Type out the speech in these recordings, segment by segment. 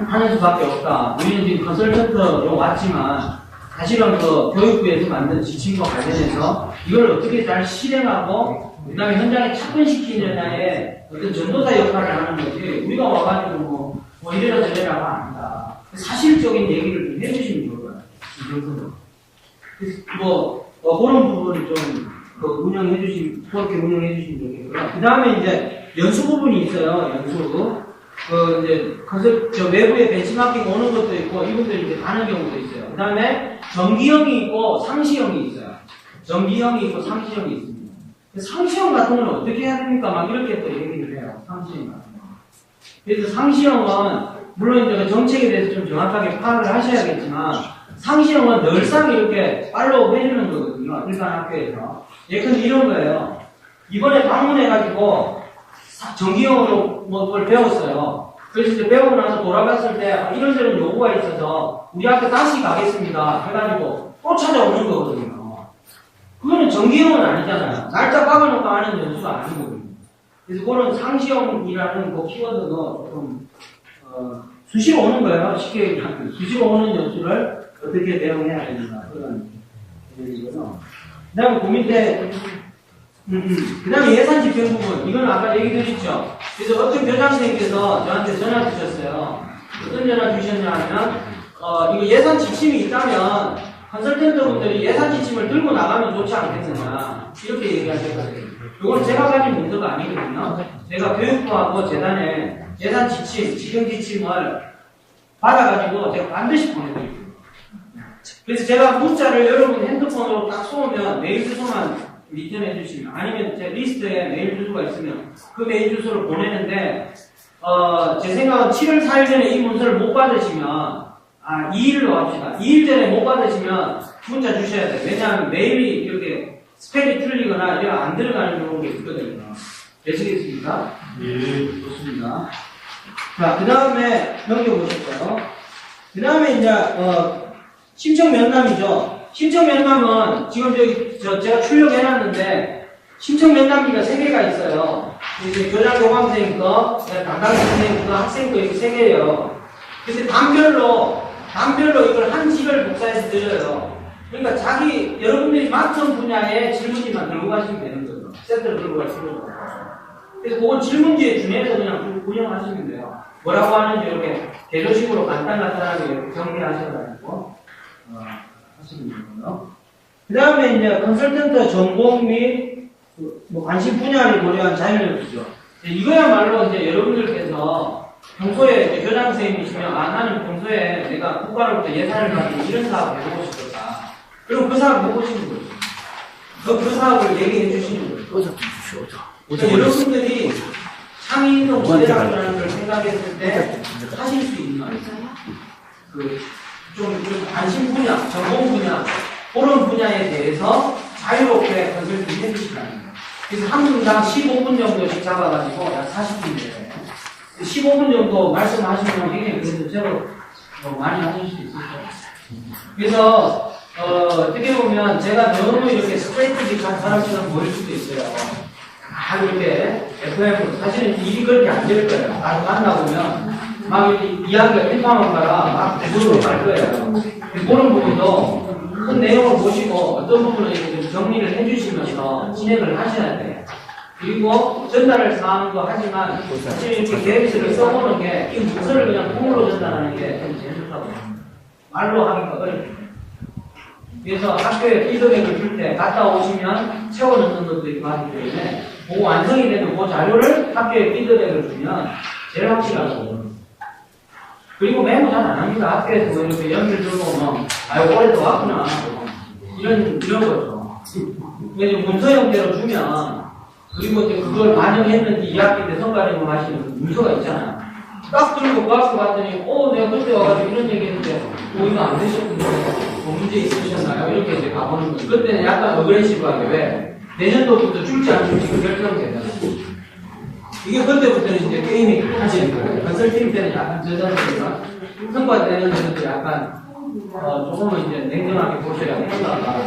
하는 수밖에 없다. 우리는 지금 컨설턴트로 왔지만 사실은 그 교육부에서 만든 지침과 관련해서 이걸 어떻게 잘 실행하고 그다음에 현장에 착근시키느냐에 어떤 전도사 역할을 하는 거지. 우리가 와가지고 뭐 이래라 저래라가 아니다. 사실적인 얘기를 좀 해주시면 좋을 것 같아요. 그런 부분을 좀 그렇게 운영해 주시면 좋겠고요. 그 다음에 이제 연수 부분이 있어요. 연수. 저 외부에 벤치마킹 오는 것도 있고, 이분들이 이제 가는 경우도 있어요. 그 다음에 정기형이 있고, 상시형이 있어요. 정기형이 있고, 상시형이 있습니다. 상시형 같은 건 어떻게 해야 됩니까? 막 이렇게 또 얘기를 해요. 상시형 같은 거. 그래서 상시형은, 물론 이제 그 정책에 대해서 좀 정확하게 파악을 하셔야겠지만, 상시형은 늘상 이렇게 팔로우 해주는 거거든요. 일반 학교에서. 예컨대 이런 거예요. 이번에 방문해가지고, 정기형으로 뭘 배웠어요. 그래서 이제 배우고 나서 돌아갔을 때 이런저런 요구가 있어서 우리 학교 다시 가겠습니다 해가지고 또 찾아오는 거거든요. 그거는 정기형은 아니잖아요. 날짜 박아놓고 하는 연수가 아니거든요. 그래서 그런 상시형이라는 그 키워드도 조금 수시로 오는 거예요. 쉽게 얘기하면 수시로 오는 연수를 어떻게 대응해야 된다 그런 얘기거든요. 그 다음에 그 밑에 그 다음에 예산 집행 부분, 이건 아까 얘기 드렸죠. 그래서 어떤 교장선생님께서 저한테 전화 주셨어요. 어떤 전화 주셨냐 하면, 이거 예산 지침이 있다면, 컨설턴트 분들이 예산 지침을 들고 나가면 좋지 않겠느냐. 이렇게 얘기하셨거든요. 이건 제가 가진 문서가 아니거든요. 제가 교육부하고 재단에 예산 지침, 집행 지침을 받아가지고 제가 반드시 보내드립니다. 그래서 제가 문자를 여러분 핸드폰으로 딱 쏘면 메일 주소만 리턴해 주시면, 아니면 제 리스트에 메일 주소가 있으면 그 메일 주소를 보내는데, 제 생각은 7월 4일 전에 이 문서를 못 받으시면, 2일로 합시다. 2일 전에 못 받으시면 문자 주셔야 돼요. 왜냐하면 메일이 이렇게 스펠이 틀리거나 이런 안 들어가는 경우가 있거든요. 되시겠습니까? 예. 좋습니다. 자, 그 다음에 넘겨보실까요? 그 다음에 이제, 신청 면담이죠. 신청 면담은 지금 제가 출력해놨는데 신청 면담비가 3개가 있어요. 이제 교장 교감선생님 거, 담당 선생님 거, 학생 거 이렇게 3개예요. 근데 단별로 이걸 한 집을 복사해서 드려요. 그러니까 여러분들이 맡은 분야의 질문지만 들고 가시면 되는 거죠. 세트를 들고 갈 필요가 없어요. 그래서 그건 질문지에 준해서 그냥 운영하시면 돼요. 뭐라고 하는지 이렇게 개조식으로 간단하게 이렇게 정리하셔가지고 하시면 되고요. 그 다음에 이제 컨설턴트 전공 및 관심 분야를 고려한 자율연수죠. 이거야말로 이제 여러분들께서 평소에 이제 교장 선생님이시면 나는 평소에 내가 국가로부터 예산을 받고 이런 사업을 해보고 싶었다. 그럼 그 사업을 해보시는 거죠. 그 사업을 얘기해 주시는 거죠. 여러분들이 창의인성 모델학교라는 걸 생각했을 때 하실 수 있는 좀 관심 분야, 전공 분야, 그런 분야에 대해서 자유롭게 컨설팅 해주시라는 거예요. 그래서 한 분당 15분 정도씩 잡아가지고 약 40분이에요. 15분 정도 말씀하시면 굉장히 그래도 제로 많이 하실 수 있을 거예요. 그래서 어떻게 보면 제가 너무 이렇게 스트레이트직한 사람처럼 보일 수도 있어요. 이렇게 FM으로 사실은 일이 그렇게 안 될 거예요. 나도 만나보면 막 이렇게 이야기가 일파만파라 막 물어볼 거예요. 그런 부분도 큰 내용을 보시고 어떤 부분을 이렇게 정리를 해주시면서 진행을 하셔야 돼요. 그리고 전달할 사항도 하지만 사실 이렇게 계획서를 써보는 게 이 문서를 그냥 통으로 전달하는 게 좀 제일 좋다고 합니다. 말로 하기가 어렵습니다. 그래서 학교에 피드백을 줄 때 갔다 오시면 채워 넣는 것도 있고 하기 때문에 그 완성이 되면 그 자료를 학교에 피드백을 주면 제일 확실하고. 그리고 메모 잘 안 합니다. 학교에서 뭐 이렇게 연필 들고 올해도 왔구나. 이런 거죠. 이제 문서 형태로 주면, 그리고 이제 그걸 반영했는지 2학기 때 성과점검 하시는 문서가 있잖아요. 딱 들고 갖고 갔더니, 내가 그때 와가지고 이런 얘기 했는데, 이거 안 되셨군요. 문제 있으셨나요? 이렇게 이제 가보는 거죠. 그때는 약간 어그레시브하게 왜? 내년도부터 줄지 안 줄지 그 결정이 되잖아요. 이게 그때부터는 이제 게임이 끝나지는 거예요. 컨설팅 때는 약간 저자니까 성과 때는 이제 약간 조금은 이제 냉정하게 보셔야 된다.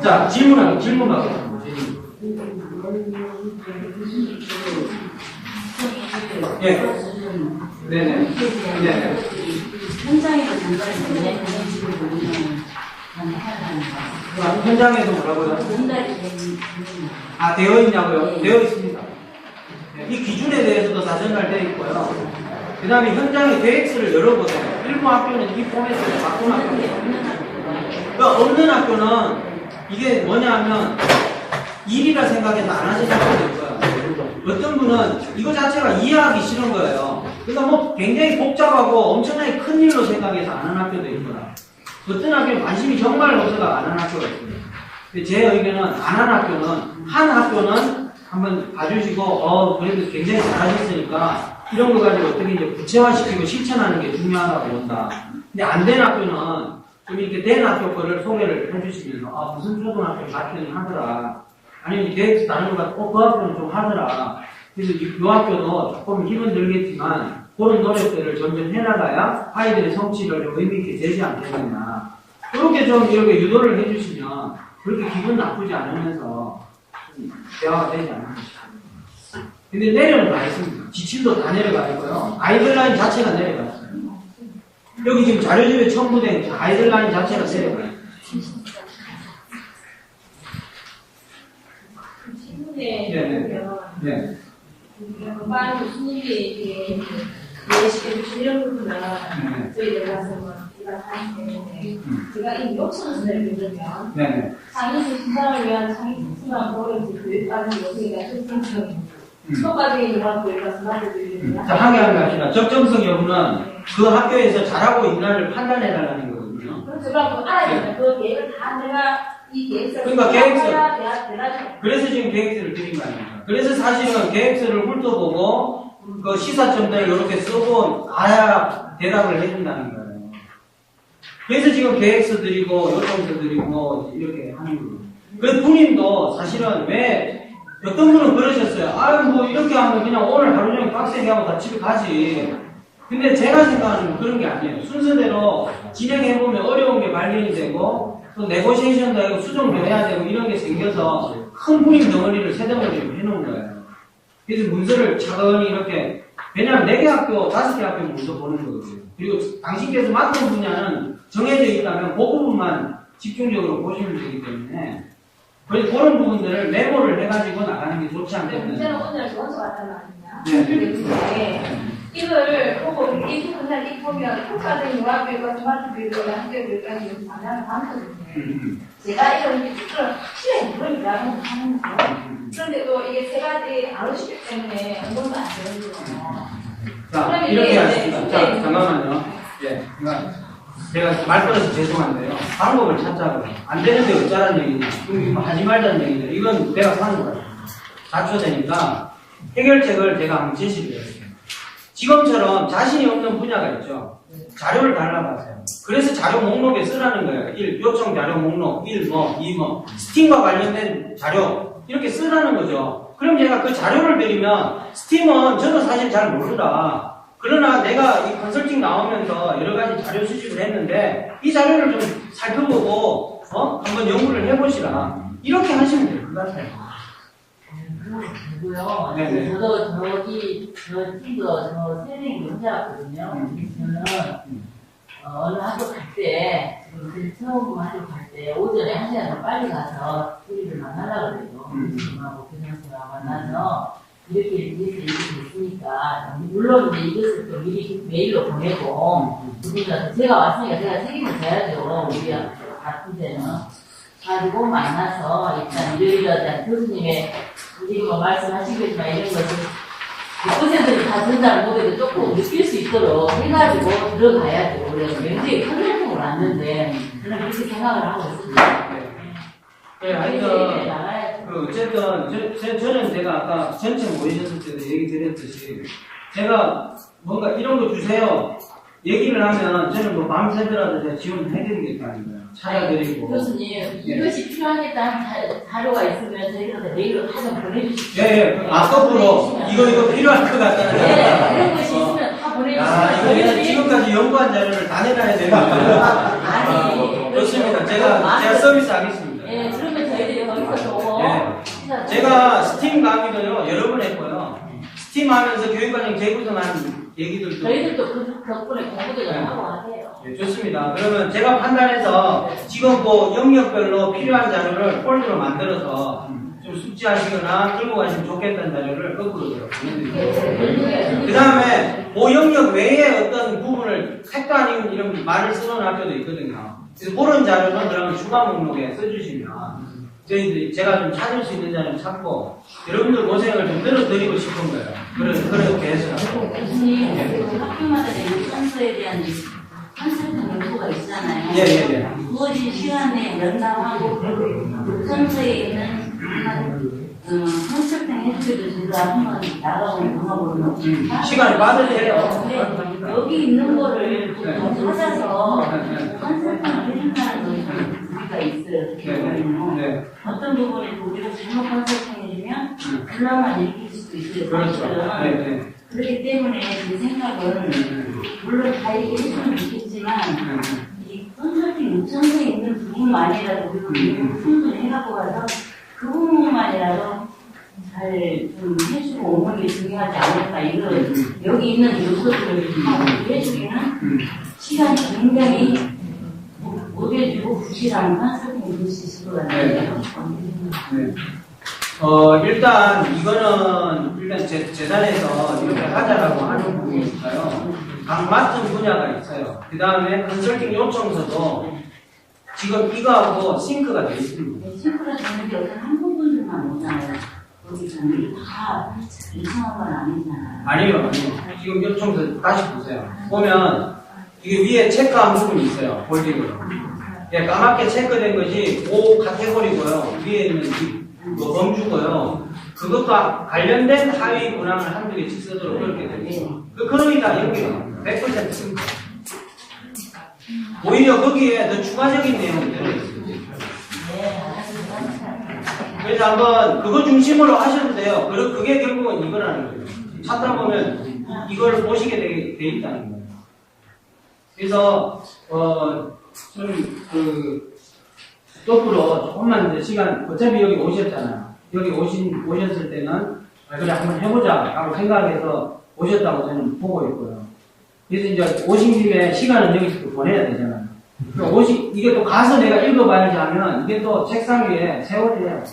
자, 질문 받겠습니다. 예. 네네. 네. 현장에서 전달이 되네. 그런 식으로 보면 하는 거. 현장에도 뭐라고요? 전달이 되는. 아, 되어 있냐고요? 네. 되어 있습니다. 네, 이 기준에 대해서도 다 전달되어 있고요. 그 다음에 현장의 계획서를 열어보세요. 일부 학교는 이 포맷을 바꾼 학교입니다. 그러니까 없는 학교는 이게 뭐냐 하면 일이라 생각해서 안 하시는 학교도 있고요. 어떤 분은 이거 자체가 이해하기 싫은 거예요. 그러니까 뭐 굉장히 복잡하고 엄청나게 큰 일로 생각해서 안 하는 학교도 있거나 어떤 학교는 관심이 정말 없어서 안 하는 학교가 있습니다. 근데 제 의견은 안 하는 학교는 한 학교는 한번 봐주시고 그래도 굉장히 잘하셨으니까 이런 거 가지고 어떻게 이제 구체화시키고 실천하는 게 중요하다고 본다. 근데 안 된 학교는 좀 이렇게 된 학교 거를 소개를 해주시면서 무슨 초등학교 갔더니 하더라. 아니면 계획서 다른 거 같고 그 학교는 좀 하더라. 그래서 이 학교도 조금 힘은 들겠지만 그런 노력들을 점점 해나가야 아이들의 성취를 좀 의미있게 되지 않겠느냐. 그렇게 좀 이렇게 유도를 해주시면 그렇게 기분 나쁘지 않으면서 좀 대화가 되지 않을까 싶습니다. 근데 내려는 가 있습니다. 지침도 다 내려가 있고요. 가이드라인 자체가 내려가 있어요. 여기 지금 자료집에 첨부된 가이드라인 자체가 내려가 있어요. 네. 네. 많은 교수님이 예시해주신 이런 부분은 저희들 가서 이런 하는데 제가 이 요청을 내려드리면 네. 장애인 신장을 위한 장애인 특수한 보호지 교육받는 요소에 적정성 수업과정에 이런 교육을 말씀드리면 자, 하게 합시다. 적정성 여부는 그 학교에서 잘하고 있나를 판단해달라는 거거든요. 그럼 제가 알아야 됩니다. 그 계획을 다 내가 이 계획서를 그러니까 계획서. 대략 그래서 지금 계획서를 드린 거 아닙니까? 그래서 사실은 계획서를 훑어보고 그 시사점들 이렇게 쓰고 알아야 대답을 해준다는 거예요. 그래서 지금 계획서 드리고 요청서 드리고 이렇게 하는 거예요. 그 부님도 사실은 왜 어떤 분은 그러셨어요. 뭐 이렇게 하면 그냥 오늘 하루 종일 빡세게 하고 다 집에 가지. 근데 제가 생각하는 건 그런 게 아니에요. 순서대로 진행해보면 어려운 게 발견이 되고 또 네고시에이션도 하고 수정도 해야 되고 이런 게 생겨서 큰 부임 덩어리를 세 덩어리로 해놓은 거예요. 그래서 문서를 차근히 이렇게 왜냐하면 4개 학교, 5개 학교 문서 보는 거거든요. 그리고 당신께서 맡은 분야는 정해져 있다면 그 부분만 집중적으로 보시면 되기 때문에 그래서 그런 부분들을 메모를 해가지고 나가는 게 좋지 않겠냐. 문제는 오늘 먼저 왔단 말이냐. 네. 이걸 보고 이 부분을 이 보면 효과적인 융합교육과 스마트교육과 학교교육까지 여기 방향을 담거든요. 제가 이런 기술을 확실히 모르니까 하는 거예요. 그런데도 이게 세 가지 안 오시기 때문에 운동도 안 되는 거예요. 자, 이렇게 하겠습니다. 자, 잠깐만요. 예. 그러니까 제가 말 끊어서 죄송한데요. 방법을 찾자고요. 안 되는데 어쩌라는 얘기냐. 그럼 이거 하지 말자는 얘기냐. 이건 내가 사는 거예요. 자초되니까 해결책을 제가 한번 제시를 해요. 지금처럼 자신이 없는 분야가 있죠. 자료를 달라고 하세요. 그래서 자료 목록에 쓰라는 거예요. 1. 요청 자료 목록 1 뭐, 2 뭐, 스팀과 관련된 자료 이렇게 쓰라는 거죠. 그럼 제가 그 자료를 드리면 스팀은 저도 사실 잘 모르다. 그러나 내가 이 컨설팅 나오면서 여러 가지 자료 수집을 했는데 이 자료를 좀 살펴보고 한번 연구를 해보시라. 이렇게 하시면 될 것 같아요. 그리고요. 네네. 저도 저 팀도 저 세명이 혼자 왔거든요. 저는 어느 학교 갈 때, 지금 처음 학교 갈 때, 오전에 1시간 더 빨리 가서 우리를 만나려고 그래요. 교수님하고 교장선생님하고 만나서 이렇게 됐으니까, 물론 이제 이것을 또 미리 메일로 보내고, 제가 왔으니까 제가 책임을 져야죠. 우리 같은 데는. 가지고 만나서 일단 이러이러한 교수님의 우리 뭐 말씀하시겠지만 이런 것을 100%를 다 전달 못해도 조금 느낄 수 있도록 해가지고 들어가야죠. 그래서 굉장히 큰 활동을 왔는데 저는 그렇게 생각을 하고 있습니다. 네, 하여튼 어쨌든 저는 제가 아까 전체 모이셨을 때도 얘기 드렸듯이 제가 뭔가 이런 거 주세요 얘기를 하면 저는 뭐 밤새더라도 제가 지원을 해드리겠다는 거예요. 찾아드리고. 교수님, 이것이 필요하겠다는 자료가 있으면 저희들한테 메일로 다 좀 보내주십시오. 예. 거꾸로 이거 필요할 것 같다는 거예요. 네, 그런 것이 있으면 다 보내주십시오. 이거 그냥 지금까지 연구한 자료를 다 내놔야 되는 거예요. 아니, 좋습니다. 제가 서비스 하겠습니다. 예, 그러면 저희들이 거기서 또 제가 스팀 강의도요 여러 번 했고요. 스팀 취임하면서 교육과정 재구성하는 얘기들도 저희들도 그 덕분에 공부도 네. 하고 하세요. 네, 좋습니다. 그러면 제가 판단해서 지금 그 영역별로 필요한 자료를 폴더로 만들어서 좀 숙지하시거나 들고 가시면 좋겠다는 자료를 거꾸로 보내드릴게요. 그 다음에 그 영역 외에 어떤 부분을 택도 아닌 이런 말을 써놓은 학교도 있거든요. 그래서 그런 자료는 그러면 추가 목록에 써주시면 저희들이 제가 좀 찾을 수 있는 자료를 찾고 여러분들 고생을 좀 늘어드리고 싶은 거예요. 그렇게 해서. 교수님, 그 학교마다 이제 선수에 대한 컨설팅 연구가 있잖아요. 예. 주어진 시간에 면담하고 선수에 있는 컨설팅 해주기도 제가 한번 나가고 영화보는 시간이 빠져도 돼요. 여기 있는 거를 좀 찾아서 컨설팅을 해준다는 건 우리가 있어요. 네. 어떤 부분에 우리가 잘못 컨설팅 해주면 글라만 읽힐 수도 있어요. 그렇죠. 네. 그렇기 때문에 제 생각은 물론 다 얘기해주면 좋겠지만 이 컨설팅 요청서에 있는 부분만이라도 우리가 충분해갖고 가서 그 부분만이라도 잘 좀 해주고 오는 게 중요하지 않을까. 이런 여기 있는 요소들을 해주기는 시간이 굉장히 못 해주고 부실한 컨설팅이 될 수 있을 것 같아요. 네. 일단 이거는 일단 재단에서 이렇게 하자라고 하는 부분이니까요. 각 맡은 분야가 있어요. 그 다음에 컨설팅 요청서도 지금 이거하고 싱크가 되어 있습니다. 싱크가 되는 게 어떤 한 부분들만 오잖아요. 여기서는 다 이상한 건 아니잖아요. 아니요. 지금 요청서 다시 보세요. 보면 이게 위에 체크한 부분이 있어요. 볼딩으로. 예, 까맣게 체크된 것이 O 카테고리고요. 위에 있는 범주고요. 그것과 관련된 하위 문항을 한두 개씩 쓰도록 그렇게 됩니다. 그러니까 여기가 100% 씁니다. 오히려 거기에 더 추가적인 내용이 들어있어요. 그래서 한번 그거 중심으로 하셔도 돼요. 그게 결국은 이거라는 거예요. 찾다 보면 이걸 보시게 돼 있다는 거예요. 그래서 거꾸로 조금만 이제 시간, 어차피 여기 오셨잖아요. 여기 오셨을 때는, 그래, 한번 해보자, 라고 생각해서 오셨다고 저는 보고 있고요. 그래서 이제 오신 김에 시간은 여기서 또 보내야 되잖아요. 이게 또 가서 내가 읽어봐야지 하면, 이게 또 책상 위에 세월이에요.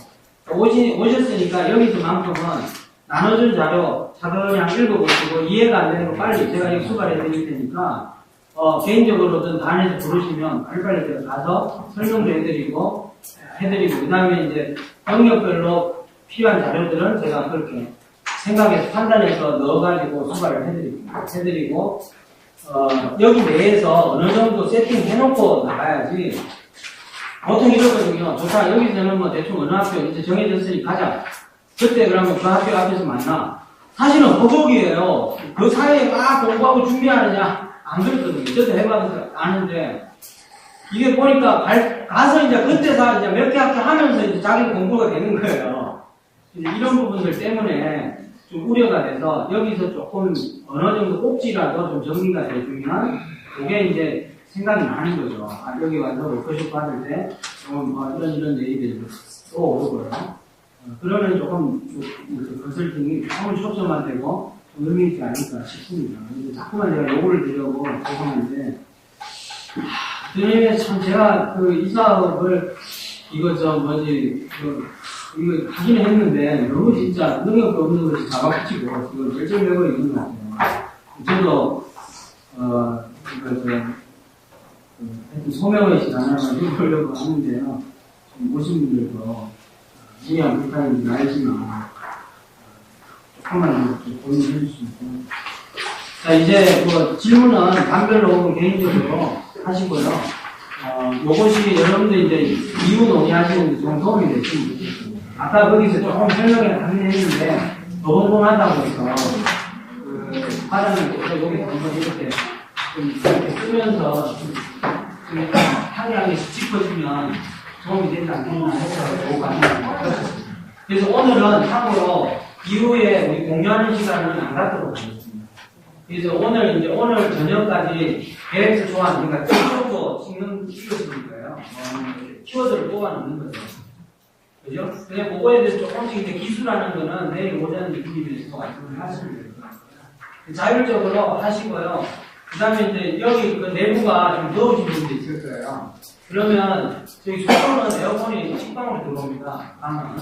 오셨으니까 여기서만큼은 나눠준 자료 차근히 읽어보시고, 이해가 안 되는 거 빨리 제가 여기 수발해 드릴 테니까, 개인적으로든 단에서 부르시면 빨리빨리 제가 가서 설명도 해드리고, 그 다음에 이제 영역별로 필요한 자료들은 제가 그렇게 생각해서 판단해서 넣어가지고 수발을 해드리고, 여기 내에서 어느 정도 세팅 해놓고 나가야지, 보통 이러거든요. 좋다, 여기서는 뭐 대충 어느 학교 이제 정해졌으니 가자. 그때 그러면 그 학교 앞에서 만나. 사실은 허걱이에요. 그 사이에 막 공부하고 준비하느냐? 안 그렇거든요. 저도 해봐서 아는데, 이게 보니까 가서 이제 그때서 이제 몇 개 학교 하면서 이제 자기 공부가 되는 거예요. 이제 이런 부분들 때문에 좀 우려가 돼서 여기서 조금 어느 정도 꼭지라도 좀 정리가 돼주면 그게 이제 생각이 나는 거죠. 아, 여기 와서 워크숍 받을 때 이런 얘기들이 또 오고요. 그러면 조금 컨설팅이 조금 초점화 되고 의미 있지 않을까 싶습니다. 자꾸만 제가 요구를 드려고 죄송한데, 참 제가 이 사업을 이거 하기는 했는데 너무 진짜 능력도 없는 것이 잡아붙이고 이걸 결정되고 있는 것 같아요. 저도 하여튼 소명의식 하나만 해보려고 하는데요. 오신 분들도 이해한 불편인지 알지만 조금만 고민해 주시면. 자, 이제 질문은 단별로 개인적으로 하시고요. 요것이 여러분들 이제 이유 논의하시는데 좀 도움이 됐으면 좋겠습니다. 아까 거기서 조금 설명을 하긴 했는데, 너무하다고 해서, 화장을 여기서 한번 이렇게 좀 이렇게 쓰면서 좀 향하게 짚어주면 도움이 되지 않겠나 해서 보고 가십니다. 그래서 오늘은 참고로 이후에 우리 공유하는 시간을 안 갖도록 하겠습니다. 그래서 오늘 저녁까지 계획서 조합, 그러니까 키워드 찍으시는 거예요. 키워드를 뽑아놓는 거죠. 그죠? 그냥 그거에 대해서 조금씩 이제 기술하는 거는 내일 오전 느낌에서 말씀을 하시면 돼요. 자율적으로 하시고요. 그 다음에 이제 여기 그 내부가 좀 더우신 분도 있을 거예요. 그러면 저희 숙소는 에어컨이 식방으로 들어옵니다. 방은.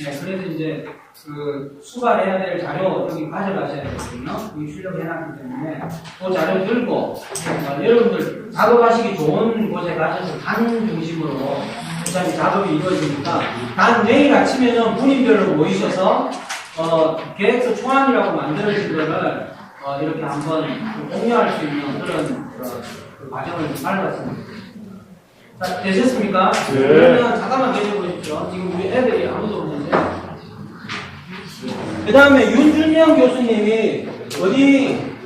네, 그래서 이제 그 수발해야 될 자료 여기 가져가셔야 되거든요. 여기 출력해놨기 때문에 그 자료 들고 여러분들 작업하시기 좋은 곳에 가셔서 단 중심으로 어차피 작업이 이루어지니까 단 내일 아침에는 분인별로 모이셔서 계획서 초안이라고 만들어진 거를 이렇게 한번 공유할 수 있는 그런 그 과정을 밟았습니다. 자, 되셨습니까? 네. 그러면 잠깐만 계셔보십시오. 지금 우리 애들이 아무도 없는데. 그 다음에 윤준영 교수님이 어디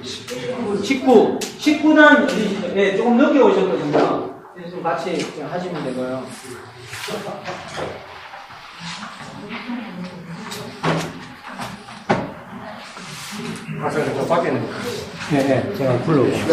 19단 어디시죠? 네, 조금 늦게 오셨거든요. 그래서 좀 같이 하시면 되고요. 저 밖에는 네, 제가 불러올게요.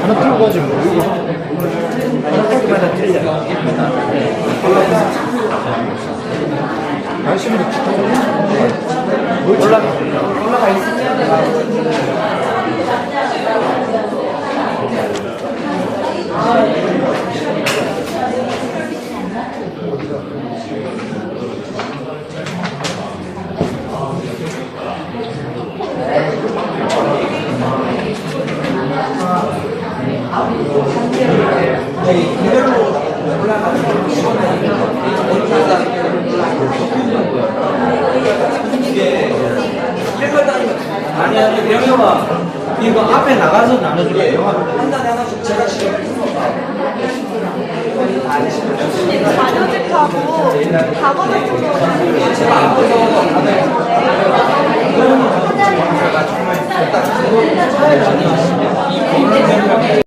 하나 들어가지고 이거 하나마다 틀려. 관심도 올라가 있으면 아니, 병영아, 이거 앞에 나가서 나눠줄게요. 한 단에 하나씩 제가 지금. 자료집하고 답안 같은 거 제가 앞에서 하나를